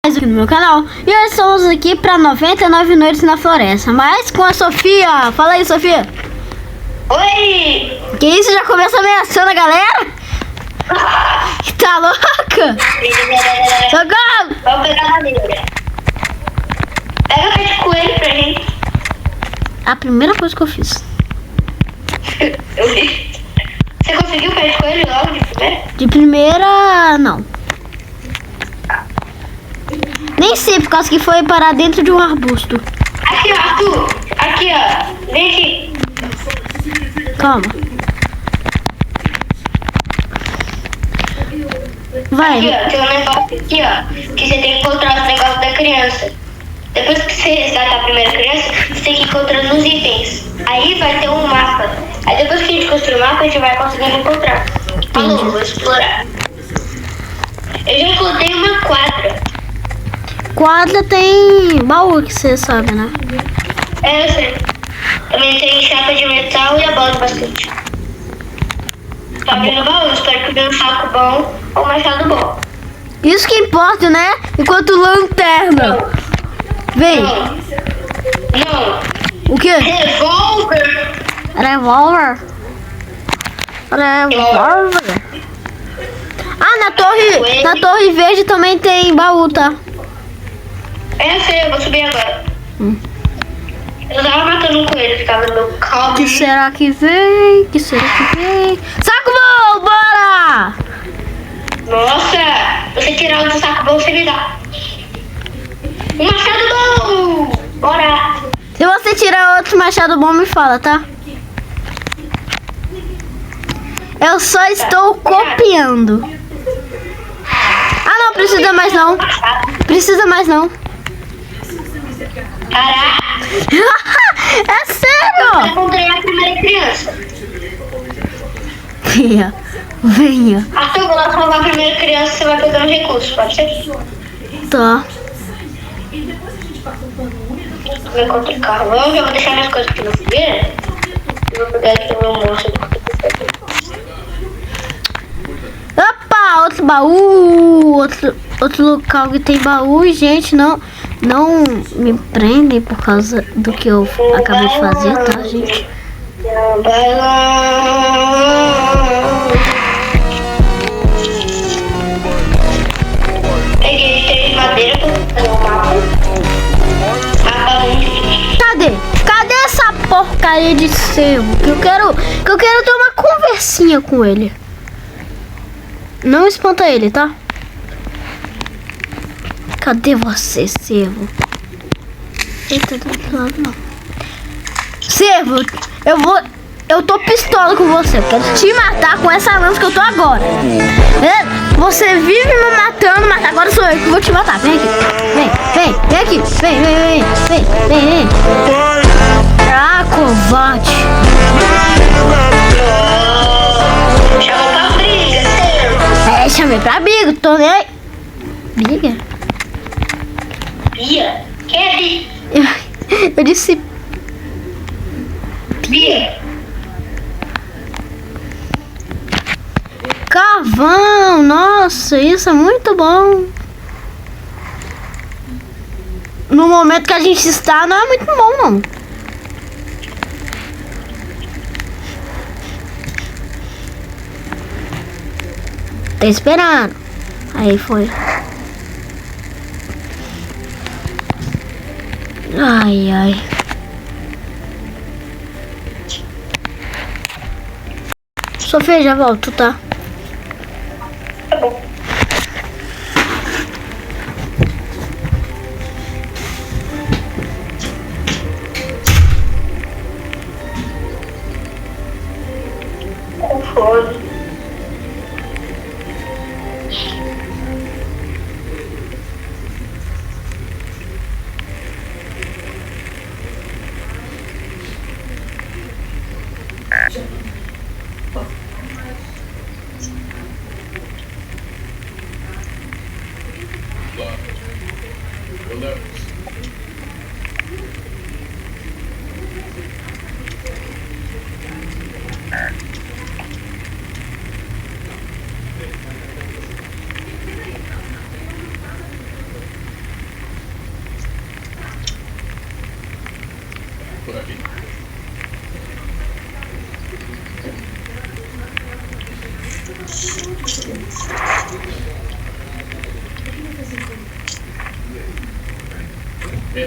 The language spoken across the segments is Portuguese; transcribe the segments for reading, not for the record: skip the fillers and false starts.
mais aqui no meu canal. E hoje estamos aqui para 99 noites na floresta, mas com a Sofia. Fala aí, Sofia. Oi! Que isso? Já começa ameaçando a galera? Tá louca? Socorro! Vamos pegar a madeira. Pega o pé de coelho pra gente. A primeira coisa que eu fiz. Eu vi. Você conseguiu o pé de coelho logo de primeira? De primeira, não. Nem sei, por causa que foi parar dentro de um arbusto. Aqui, ó, Arthur. Aqui, ó. Vem aqui. Calma. Vai. Aqui, ó. Tem um negócio aqui, ó. Que você tem que encontrar os negócios da criança. Depois que você resgatar a primeira criança, você tem que encontrar nos itens. Aí vai ter um mapa. Aí depois que a gente construir o mapa, a gente vai conseguir encontrar. Falou, vou explorar. Eu já encontrei uma quadra. Quadra tem baú, que você sabe, né? É, eu sei. Também tem chapa de metal e a bola de basquete. Tá abrindo baú, espero que venha um saco bom ou um machado bom. Isso que importa, né? Enquanto lanterna. Vem. Não. O quê? Revólver. Revólver. Revólver. Ah, na torre verde também tem baú, tá? É, eu sei, eu vou subir agora. Eu tava matando um coelho, ficava no meu caldo. Que será que vem? Que será que vem? Saco bom, bora! Nossa, você tirar o saco bom, você me dá. Um machado bom! Bora! Se você tirar outro machado bom, me fala, tá? Eu só estou copiando. Ah, não, precisa mais não. Precisa mais não. Caraca! É Eu sério? encontrei a primeira criança. Venha, venha. Arthur, vou lá salvar a primeira criança, você vai pegar um recurso, pode ser? Tá. Eu encontrei carvão, já vou deixar minhas coisas aqui no fogueira. Eu vou pegar aqui o meu monstro. Opa, outro baú. Outro local que tem baú. Gente, não me prendem por causa do que eu acabei de fazer, tá, gente? Peguei 3 madeiras pra fazer um mapa. Mapa 1. Cadê essa porcaria de cervo? Que eu quero ter uma conversinha com ele. Não espanta ele, tá? Cadê você, cervo? Eita, do outro lado não. Cervo, eu tô pistola com você. Eu quero te matar com essa lança que eu tô agora. Você vive me matando, mas agora sou eu que vou te matar. Vem aqui. Vem aqui. Vem. Ah, covarde. Chamou pra briga, cervo. Chamei pra briga, tô nem aí. Briga? Bia? Quem é Bia? Eu disse Bia? carvão. Nossa, isso é muito bom. No momento que a gente está, não é muito bom, não. Tá esperando. Aí foi. Ai. Sofia, já volto, tá? Tá bom. Com fome. Eu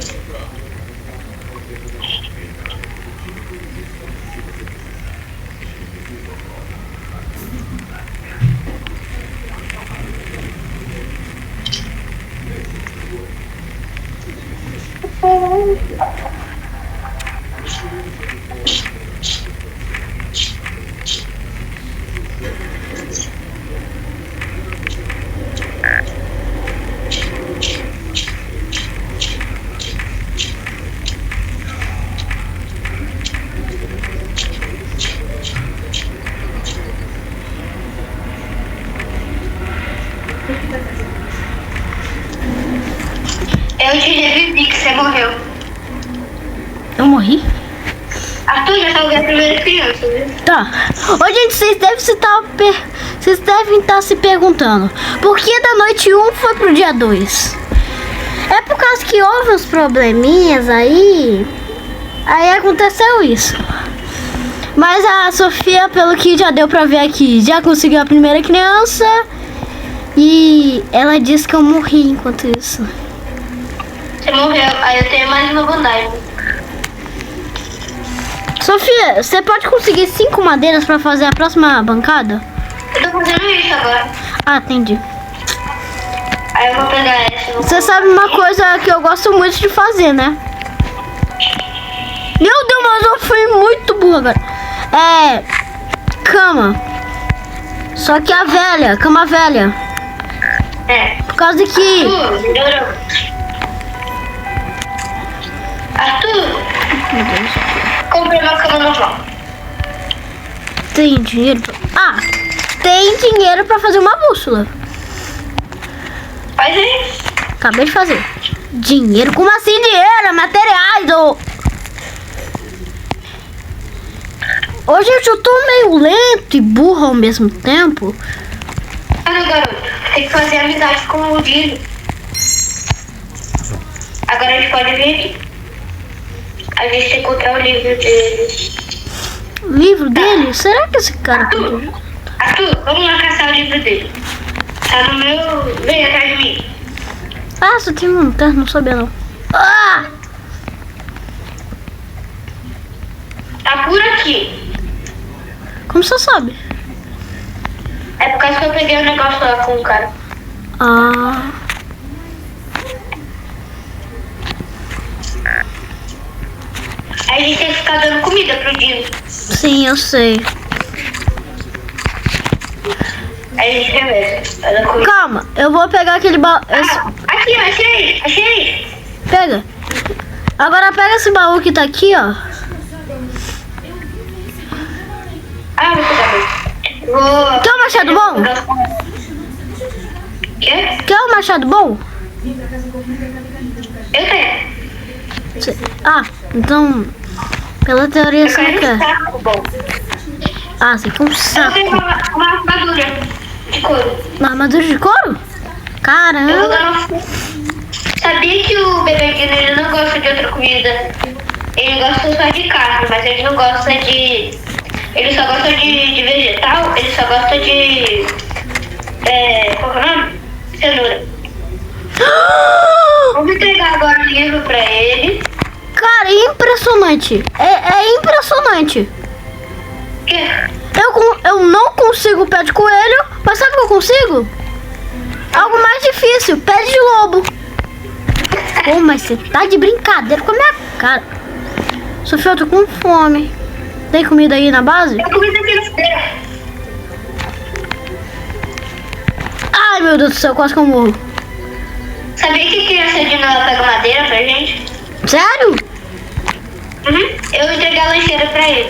te revivi que você morreu. Eu morri? Arthur, já salvei a primeira criança, viu? Tá. Ô, gente, vocês devem estar se perguntando por que da noite 1 foi pro dia 2? É por causa que houve uns probleminhas aí. Aí aconteceu isso. Mas a Sofia, pelo que já deu pra ver aqui, já conseguiu a primeira criança. E ela disse que eu morri enquanto isso. Você morreu, aí eu tenho mais uma bondade. Sofia, você pode conseguir 5 madeiras pra fazer a próxima bancada? Eu tô fazendo isso agora. Ah, entendi. Aí eu vou pegar essa. Você sabe uma coisa que eu gosto muito de fazer, né? Meu Deus, mas eu fui muito burra agora. É... Cama. Só que a velha, cama velha. É. Por causa que... Arthur, melhorou. Arthur, Meu Deus. comprei uma cama normal. Tem dinheiro pra... Ah, tem dinheiro pra fazer uma bússola. Faz aí. Acabei de fazer. Dinheiro? Como assim dinheiro? É materiais, ô... Hoje eu tô meio lento e burro ao mesmo tempo. Olha, garoto, tem que fazer amizade com o Dino. Agora a gente pode vir aqui. A gente tem que encontrar o livro dele. O livro dele? Será que esse cara... Arthur, vamos lá caçar o livro dele. Tá no meu... Vem atrás de mim. Ah, só tem um terno, não sabia não. Ah! Tá por aqui. Como você sabe? É por causa que eu peguei um negócio lá com o cara. Ah... Aí a gente tem que ficar dando comida pro Dino. Sim, eu sei. Aí a gente reveza. Vai dar comida. Calma, eu vou pegar aquele baú. Ah, aqui, achei. Achei. Pega. Agora pega esse baú que tá aqui, ó. Ah, vou pegar mesmo. Vou... Quer um machado bom? Quê? Quer um machado bom? Eu tenho. Ah, então... Pela teoria você não Eu quer. quero um saco bom. Ah, você quer um Eu saco. tenho uma armadura de couro. Uma armadura de couro? Eu vou Caramba. dar uma... Sabia que o bebê Dino, ele não gosta de outra comida. Ele gosta só de carne, mas ele não gosta de... Ele só gosta de vegetal, ele só gosta de... qual que é o nome? Cenoura. Vamos entregar agora o livro pra ele. Cara, é impressionante. É impressionante. Que? Eu não consigo pé de coelho, mas sabe o que eu consigo? Algo mais difícil, pé de lobo. Pô, mas você tá de brincadeira com a minha cara. Sofia, eu tô com fome. Tem comida aí na base? Eu comi aqui na esteira. Ai, meu Deus do céu, quase que eu morro. Sabia que criança de Noel pega madeira pra gente? Sério? Uhum. Eu entreguei a lancheira pra ele.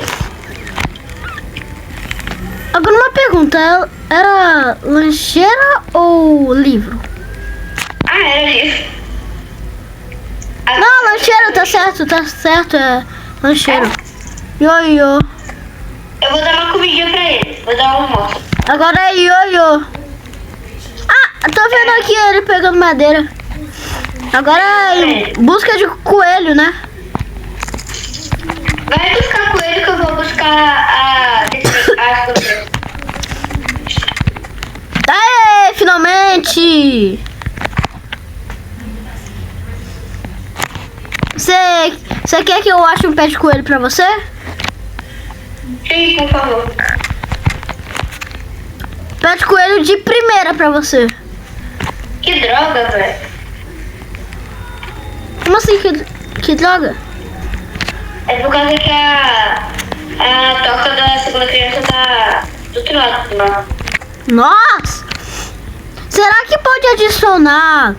Agora uma pergunta, era lancheira ou livro? Ah, era livro. Não, lancheira, tá certo, é lancheiro. Ioiô. Eu vou dar uma comidinha pra ele. Vou dar um almoço. Agora é ioiô. Ah, tô vendo aqui ele pegando madeira. Agora é busca de coelho, né? Vai buscar coelho que eu vou buscar as coisas. Aê, finalmente! Você quer que eu ache um pé de coelho pra você? Sim, por favor. Pé de coelho de primeira pra você. Que droga, velho. Como assim, que droga? É por causa que a toca da segunda criança tá do outro lado do mapa. Nossa! Será que pode adicionar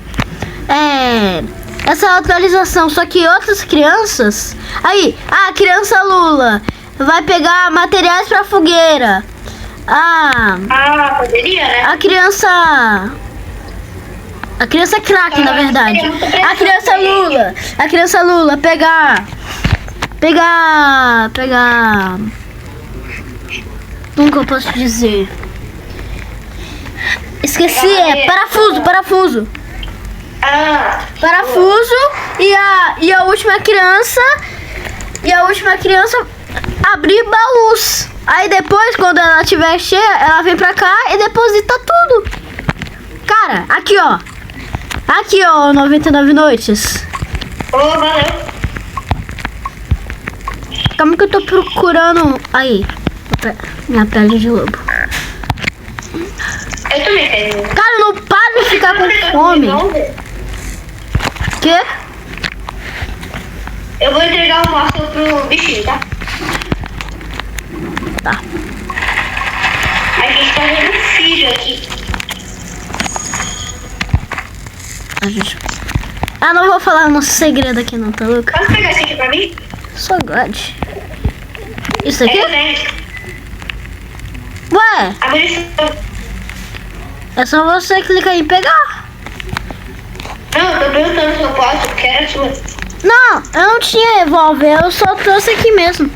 essa atualização, só que outras crianças? Aí, a criança Lula vai pegar materiais pra fogueira. Poderia, né? A criança crack, na verdade. A criança Lula pegar. Como que eu posso dizer? Esqueci, parafuso. Parafuso e a última criança abrir baús. Aí depois, quando ela tiver cheia, ela vem pra cá e deposita tudo. Cara, aqui ó, 99 noites. Valeu. Calma que eu tô procurando. Aí, minha pele de lobo. Eu também tenho. Cara, não para de ficar com fome. Quê? Eu vou entregar o maço pro bichinho, tá? Tá. A gente tá vendo um filho aqui. Não vou falar nosso segredo aqui não, tá louco? Posso pegar esse aqui pra mim? Só God. Isso aqui? Eu tenho. Ué, A munição. é só você clicar em pegar. Não, eu tô perguntando se eu posso, porque era sua. Não, eu não tinha revólver, eu só trouxe aqui mesmo.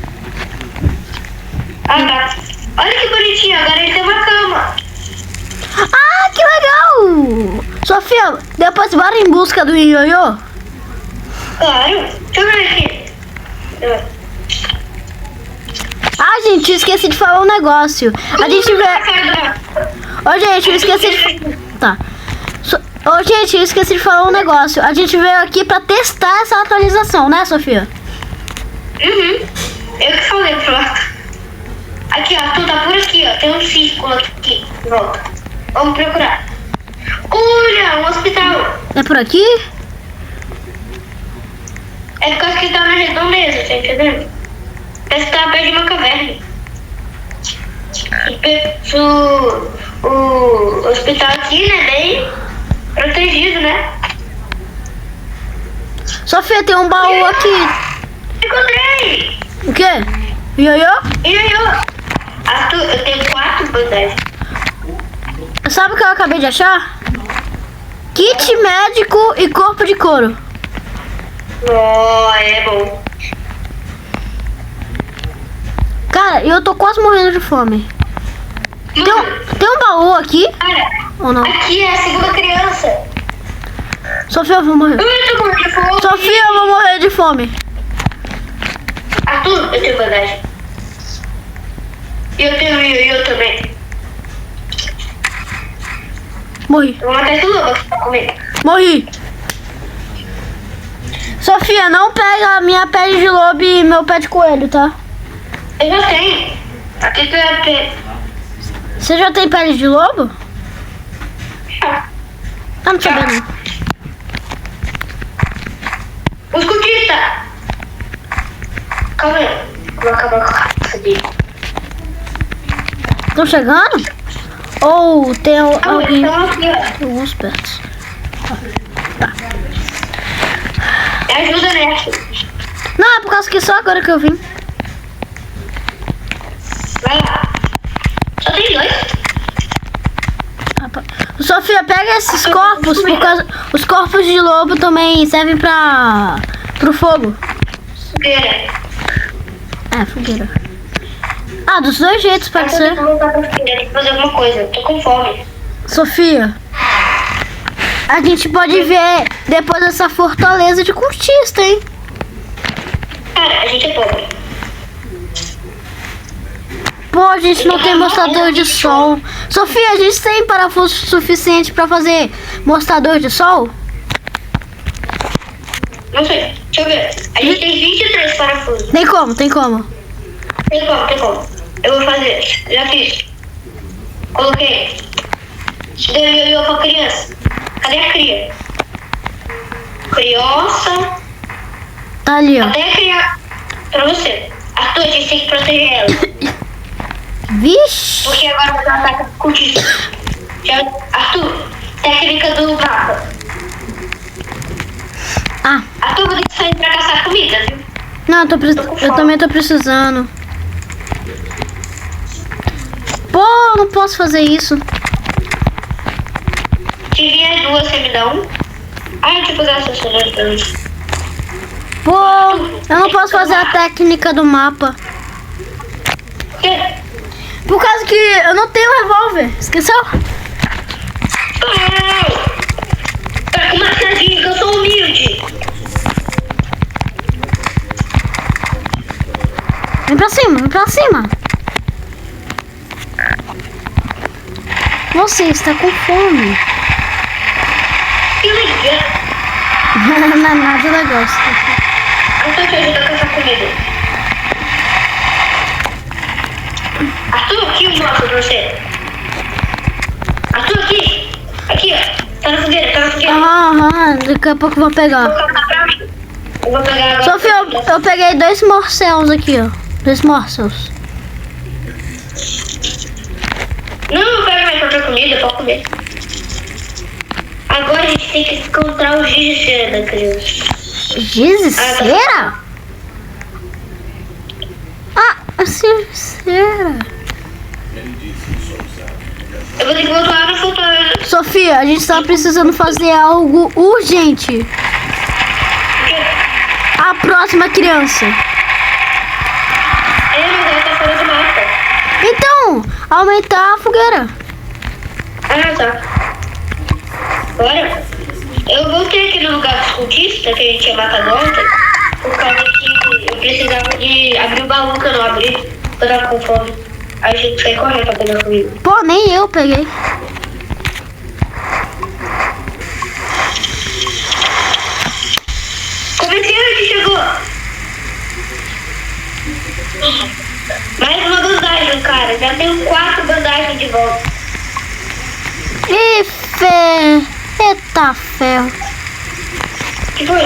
Tá. Olha que bonitinho, agora ele tem uma cama. Que legal! Sofia, depois bora em busca do ioiô. Claro. Deixa eu ver aqui. Gente, eu esqueci de falar um negócio. A gente vê... gente, eu esqueci de... Tá. Gente, eu esqueci de falar um negócio. A gente veio aqui pra testar essa atualização, né, Sofia? Eu que falei, pronto. Aqui, ó, tu tá por aqui, ó. Tem um círculo aqui. Volta. Vamos procurar. Olha, um hospital. É por aqui? É por causa que tá na redondeza, tá entendendo? Parece que tá perto de uma caverna. O hospital aqui, né, bem protegido, né? Sofia, tem um baú aqui. Encontrei! O quê? Ioiô? Arthur, eu tenho 4 bandagens. Sabe o que eu acabei de achar? Kit médico e corpo de couro. É bom. Cara, eu tô quase morrendo de fome. Tem um baú aqui? Olha, Ou não? aqui é a segunda criança. Sofia, eu vou morrer. Eu tô morrendo de fome. Sofia, eu vou morrer de fome. Arthur, eu tenho bandagem. E eu tenho ioiô também. Morri. Eu vou matar esse lobo aqui pra comer. Morri. Sofia, não pega a minha pele de lobo e meu pé de coelho, tá? Eu já tenho. Aqui tu vai ter. Você já tem pele de lobo? Não sabia não. Os cultistas! Calma aí. Vou acabar com a raça dele. Estão chegando? Ou tem alguém? Então aqui, ó. Tem alguns perto. Me ajuda, né? Não, é por causa que só agora que eu vim. Vai lá. Só tem 2. Sofia, pega esses corpos, por causa... Os corpos de lobo também servem pro fogo. Fogueira. Fogueira. Dos dois jeitos pode ser. Eu vou voltar pra fogueira, tem que fazer alguma coisa. Tô com fome. Sofia, a gente pode ver depois essa fortaleza de cultista, hein? Cara, a gente é pobre. Pô, a gente não tem mostrador de sol. Sofia, a gente tem parafuso suficiente pra fazer mostrador de sol? Não sei. Deixa eu ver. A gente tem 23 parafusos. Tem como, tem como. Tem como. Eu vou fazer. Já fiz. Coloquei. Deu ioiô pra criança. Cadê a cria? Criança. Tá ali, ó. Até a cria. Pra você. Arthur, a gente tem que proteger ela. Vixe. Porque agora ela tá com cultista. Arthur, técnica do mapa. Ah, Arthur, vou ter que sair pra caçar comida, viu? não, eu também tô precisando. Pô, não posso fazer isso. Se vier duas, você me dá um? Ah, deixa eu pegar essa cenoura pra mim. Pô, eu não posso fazer a técnica do mapa. Por quê? Por causa que eu não tenho revólver. Esqueceu? Tá com maquiagem que eu sou humilde. Vem pra cima, vem pra cima. Você está com fome. Que legal. Não é nada legal. Arthur, te ajuda a caçar comida. Arthur, aqui um bloco pra você. Arthur, aqui. Aqui, ó. Tá na fogueira. Aham, daqui a pouco eu vou pegar. Vou colocar pra mim. Eu vou pegar agora. Sofia, eu peguei 2 morcelos aqui, ó. 2 morcelos. Não, eu pego minha própria comida, pode comer. Agora a gente tem que encontrar o giz de cera da criança. Giz de cera? Ah, cera. Eu vou ter que voltar lá no futuro. Sofia, a gente tá precisando fazer algo urgente. A próxima criança. Eu não vou estar fora do mapa. Então, aumentar a fogueira. Ah, tá. Agora, eu voltei aqui no lugar dos cultistas que a gente tinha matado ontem, por causa que eu precisava de abrir o baú que eu não abri, eu tava com fome. Aí a gente foi correndo pra pegar comigo. Pô, nem eu peguei. Comerciante chegou! Mais uma bandagem, cara. Já tenho 4 bandagens de volta. Ih, fé. Eita ferro. Que foi?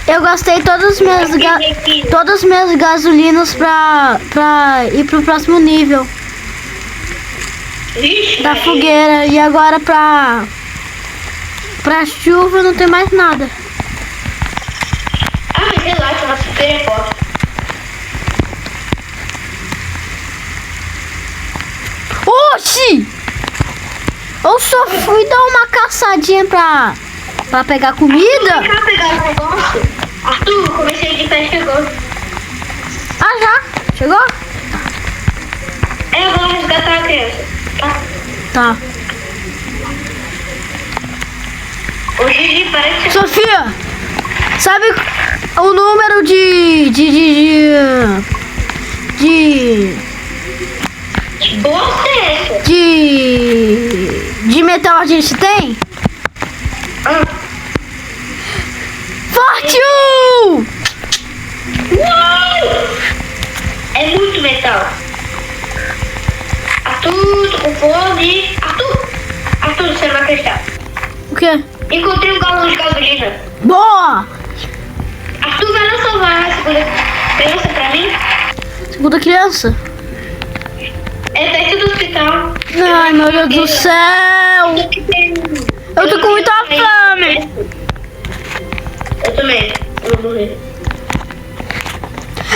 Eu gastei todas as minhas gasolinas pra ir pro próximo nível Vixe, da Maria. fogueira. E agora pra chuva não tem mais nada. Ah, mas relaxa, nossa fogueira é forte. Oxi! Eu só fui dar uma caçadinha pra pegar comida. Vem cá pegar o negócio. Arthur, comecei de pé, chegou. Ah, já? Chegou? Eu vou resgatar a criança. Tá? Tá. O Gigi parece... Sofia, sabe o número de Boa é essa? de metal a gente tem? Ah. Forte 1! Uau! É muito metal. Arthur, tô com fome. Arthur, você não vai acreditar. O quê? Encontrei um galão de gasolina. Boa! Arthur, vai lá salvar a segunda criança pra mim? Segunda criança? É perto do hospital. Ai, meu Deus do céu! Eu tô com muita fome. Eu também. Eu vou morrer.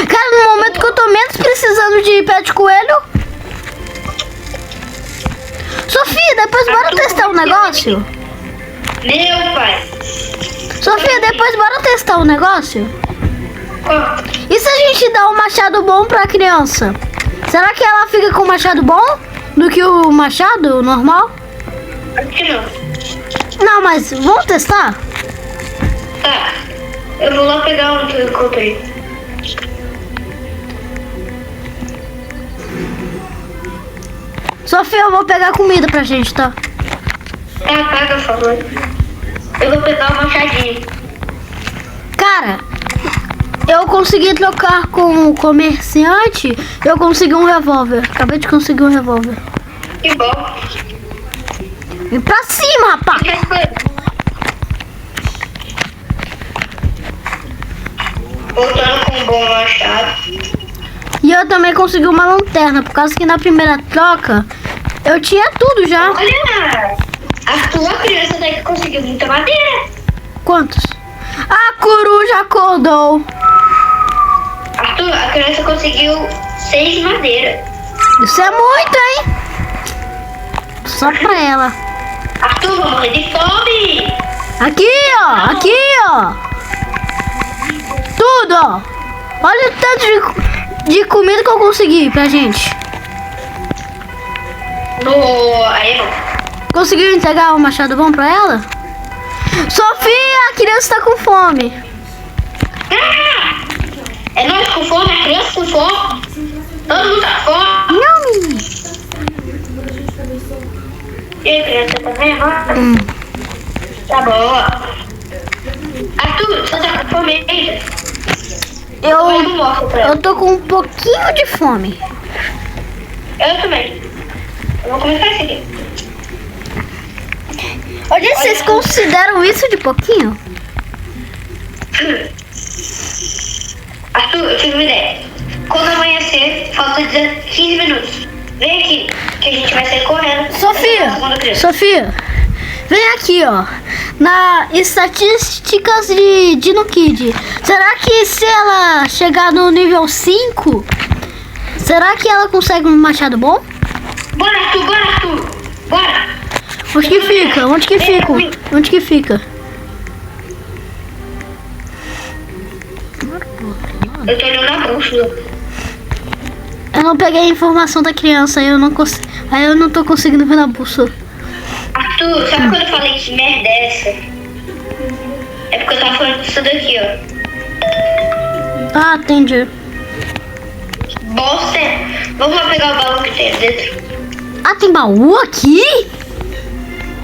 Cara, no momento que eu tô menos precisando de pé de coelho. Sofia, depois bora testar um negócio? Meu pai. Sofia, depois bora testar um negócio? Ó, E se a gente dá um machado bom pra criança? Será que ela fica com o machado bom do que o machado normal? acho que não. Não, mas vamos testar? Tá. Eu vou lá pegar um que eu encontrei. Sofia, eu vou pegar comida pra gente, tá? Tá, paga, por favor. Eu vou pegar o machadinho. Cara, eu consegui trocar com o comerciante. Eu consegui um revólver. Acabei de conseguir um revólver. Que bom. Vem pra cima, rapaz. Voltando com um bom machado. E eu também consegui uma lanterna. Por causa que na primeira troca eu tinha tudo já. Olha, a tua criança até que conseguiu muita madeira. Quantos? A coruja acordou. Arthur, a criança conseguiu 6 de madeira. Isso é muito, hein? Só pra ela. Arthur, vou morrer de fome. Aqui, ó. Aqui, ó. Tudo, ó. Olha o tanto de comida que eu consegui pra gente. Aí não. Conseguiu entregar o machado bom pra ela? Sofia, a criança tá com fome. Ah! É nós com fome, a criança com fome. Todo mundo tá com fome. Não. E aí, criança, tá vendo? Tá boa. Arthur, você tá com fome ainda? Eu tô com um pouquinho de fome. Eu também. Eu vou começar isso aqui. Olha, vocês consideram isso de pouquinho? Arthur, eu tive uma ideia. Quando amanhecer, falta 15 minutos. Vem aqui, que a gente vai sair correndo. Sofia, vem aqui, ó. Na estatísticas de Dino Kid. Será que se ela chegar no nível 5, será que ela consegue um machado bom? Bora, Arthur. Bora. Onde que fica? Onde que fica? Eu tô olhando na bússola. Eu não peguei a informação da criança, aí eu não tô conseguindo ver na bússola. Arthur, sabe quando eu falei que merda é essa? É porque eu tava falando disso daqui, ó. Ah, entendi. Bosta. Vamos lá pegar o balão que tem dentro. Ah, tem baú aqui?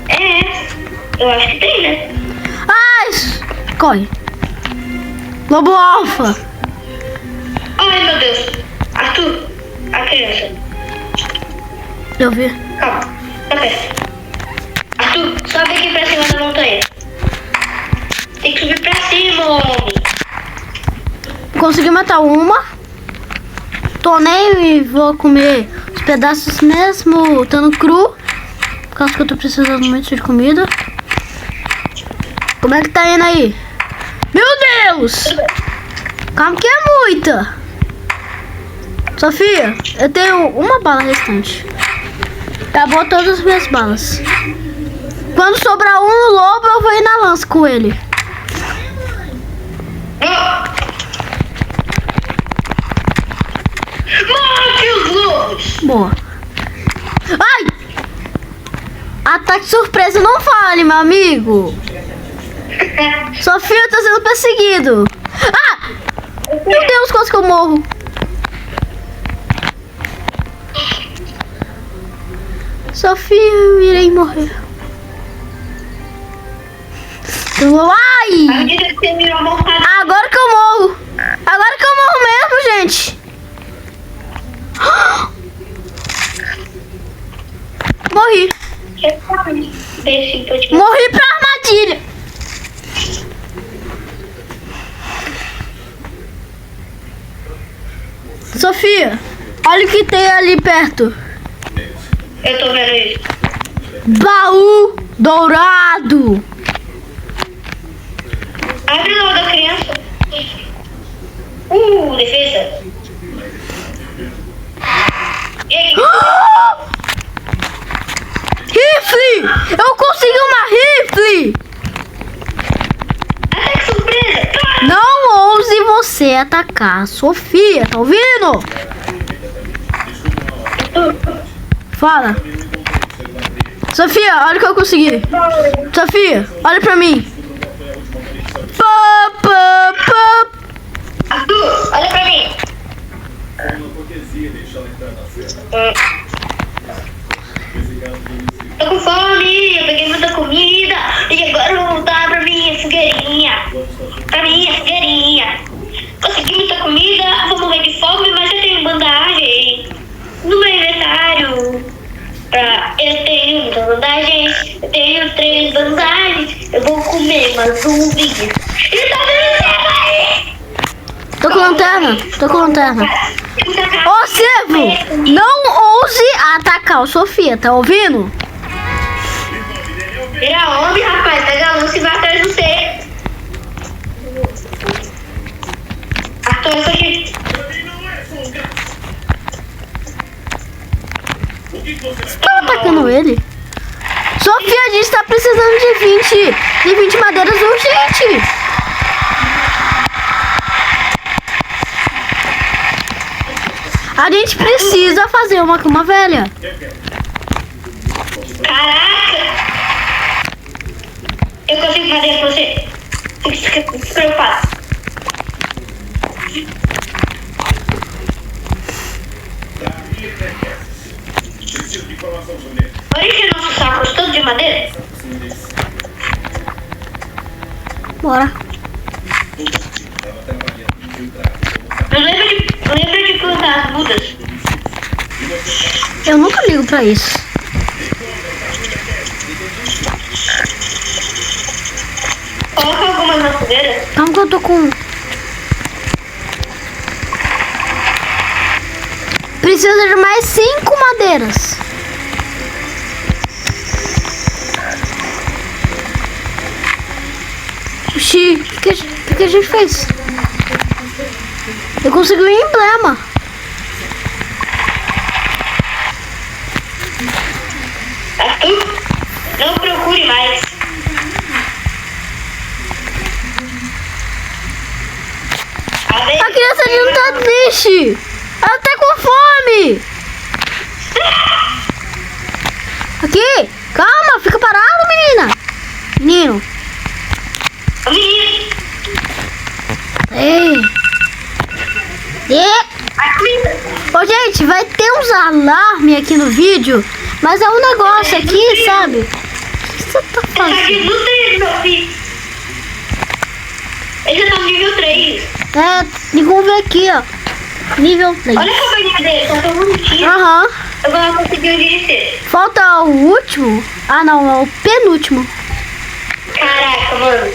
É, eu acho que tem, né? Ai, corre. Lobo alfa. Ai, meu Deus. Arthur, a criança. Eu vi. Calma, tá perto. Arthur, sobe aqui pra cima da montanha. Tem que subir pra cima, homem. Consegui matar uma. Tô nem e vou comer os pedaços mesmo estando cru. Por causa que eu tô precisando muito de comida. Como é que tá indo aí? Meu Deus! Calma que é muita. Sofia, eu tenho uma bala restante. Acabou todas as minhas balas. Quando sobrar um lobo, eu vou ir na lança com ele. Mate os lobos! Boa. Ai! Ataque surpresa, não fale, meu amigo. Sofia, tá sendo perseguido. Ah! Meu Deus, quase que eu morro. Sofia, eu irei morrer. Ai! Agora que eu morro. Agora que eu morro mesmo, gente. Morri. Morri pra armadilha. Sofia, olha o que tem ali perto. Eu tô vendo isso. Baú dourado. Abre o nome da criança. Defesa. E aí? Rifle! Eu consegui uma rifle! Ataque surpresa! Não ouse você atacar a Sofia, tá ouvindo? Fala. Sofia, olha o que eu consegui. Sofia, olha pra mim. Arthur, olha pra mim. Tô com fome, eu peguei muita comida e agora eu vou voltar pra minha fogueirinha. Pra minha fogueirinha. bandagem. Eu vou comer umas zumbi. Ele tá vendo aí? Tô com lanterna. Tô com lanterna. Ô, Servo, não ouse atacar o Sofia, tá ouvindo? Vira homem, rapaz. Pega a luz e vai atrás de você. Arthur, isso aqui. Tá atacando ele? Sofia, a gente tá precisando de 20 madeiras urgente. A gente precisa fazer uma cama velha. Caraca! Eu consigo fazer pra você. Fique despreocupado. Pode encher nossos sacos todos de madeira? Bora. Não lembra de plantar as mudas? Eu nunca ligo pra isso. Coloca algumas na fogueira. Calma que eu tô com... Precisa de mais 5 madeiras. Oxi, o que a gente fez? Eu consegui um emblema. Arthur, não procure mais. A criança ali não tá triste. Ela tá com fome. Aqui, calma, fica parado, menina. Menino. Menino, Ei. Ô, gente, vai ter uns alarmes aqui no vídeo, mas é um negócio aqui, sabe? O que você tá tá fazendo? de luta, meu filho. Ele já tá no nível 3. Vamos ver aqui, ó. Nível 3. Olha a cabaninha dele, tá tão bonitinho. Aham. Eu vou conseguir onde ele ser. Falta o último. Ah, não, é o penúltimo. Caraca, mano.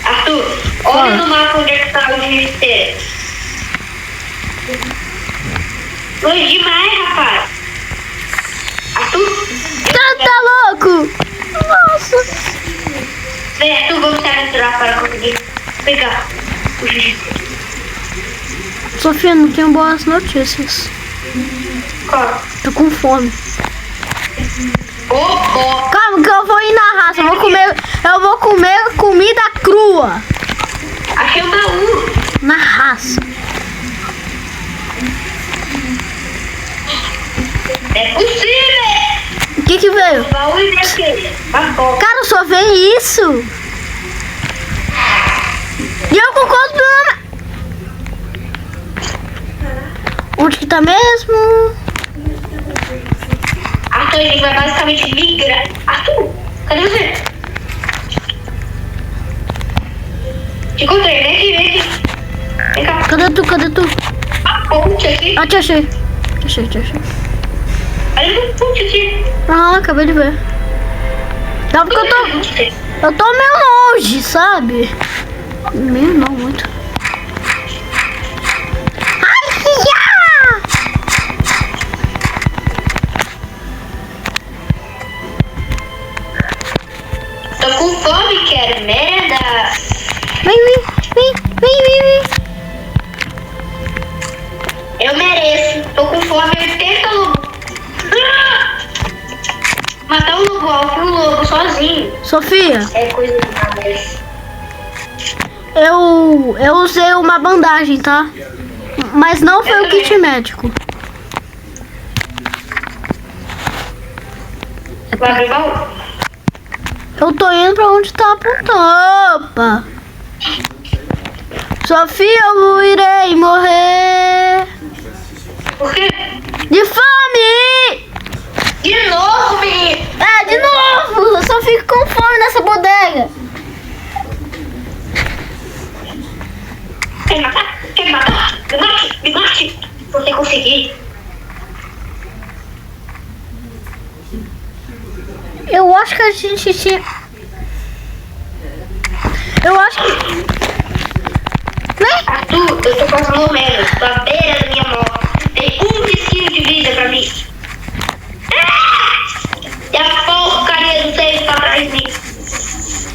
Arthur, olha no mapa onde é que tá o ministério. Longe demais, rapaz. Arthur, Tá louco? Nossa. vem, Arthur, vamos se aventurar para conseguir pegar o jiu-jitsu. Sofia, não tenho boas notícias. Qual? Tô com fome. Oh, Calma que eu vou ir na raça. Eu vou comer comida crua. achei um baú. Na raça. É possível. O que veio? Um baú e o quê? Uma bola. Cara, só vem isso. E eu com quanto? Onde que tá mesmo? Arthur, a gente vai basicamente migrar. Arthur, cadê você? Te encontrei, vem aqui. Vem cá. Cadê tu? A ponte aqui. Ah, te achei. Te achei. Olha no ponte aqui. Ah, acabei de ver. Não, porque eu tô meio longe, sabe? Meio não, muito. Ai, ya! Tô com fome, quero merda. Vem. Eu mereço. Tô com fome, 80 lobos. Matar um lobo alto e um lobo sozinho. Sofia, É coisa de cabeça. eu usei uma bandagem, tá? Mas não foi o kit médico. Vai abrir o baú? Eu tô indo pra onde tá apontando. Opa! Sofia, eu irei morrer Por quê? de fome! De novo, menino. É, de novo! Eu só fico com fome nessa bodega. Quer me matar? Quer me matar? Me mate. Você conseguir. Eu acho que a gente Xixi. Eu acho que... Arthur, eu tô quase morrendo. Tô à beira da minha morte. Tem um risquinho de vida pra mim. E a porcaria do Save tá atrás de mim.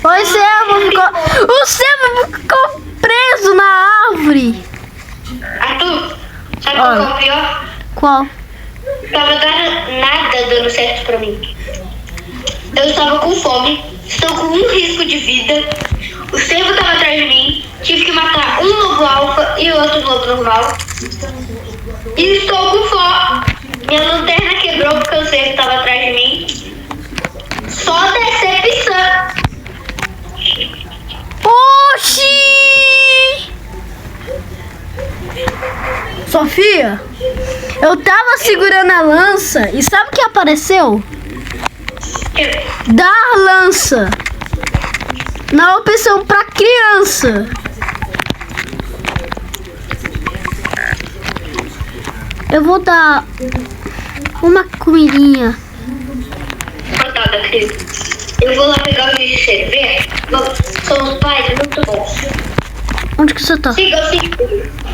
O Servo ficou preso na árvore. Arthur, sabe qual é o pior? Qual? Tava nada dando certo pra mim. Eu estava com fome, estou com um risco de vida. O Servo tava atrás de mim. Tive que matar um lobo alfa e outro lobo normal. E estou com fome. Minha lanterna quebrou porque o Servo tava atrás de mim. Só decepção. Oxi! Sofia, eu tava segurando a lança e sabe o que apareceu? Dar lança na opção pra criança. Eu vou dar uma comidinha. Coitada, querido. Eu vou lá pegar o justiceiro. Vem. São os pais muito bons. Onde que você tá? Siga.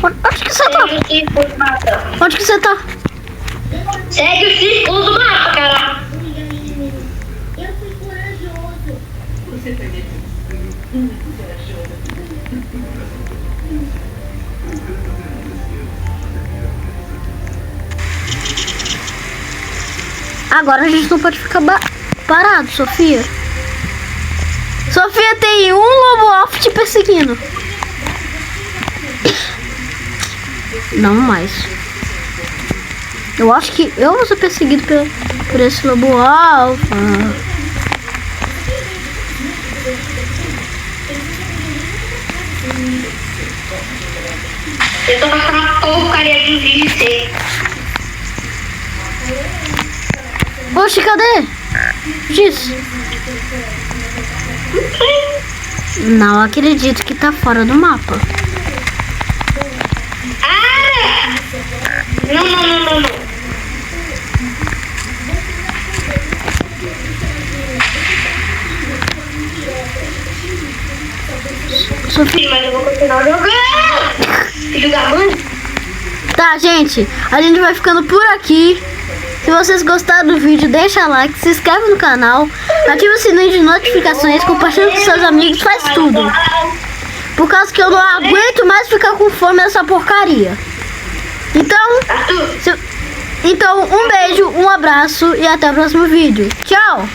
Onde que você tá? Segue o círculo do mapa. Onde que você tá? Segue o círculo do mapa, cara. Agora a gente não pode ficar parado, Sofia. Sofia, tem um lobo off te perseguindo. Não mais. Eu acho que eu vou ser perseguido por esse lobo alfa. Eu tô passando a porcaria de vídeo C. Oxe, cadê? Diz. Não acredito que tá fora do mapa. Não. Sofia. Mas eu vou continuar jogando. Jogar muito? Tá, gente, a gente vai ficando por aqui. Se vocês gostaram do vídeo, deixa like, se inscreve no canal, ativa o sininho de notificações, compartilha com seus amigos, faz tudo. Por causa que eu não aguento mais ficar com fome nessa porcaria. Então, um beijo, um abraço e até o próximo vídeo. Tchau!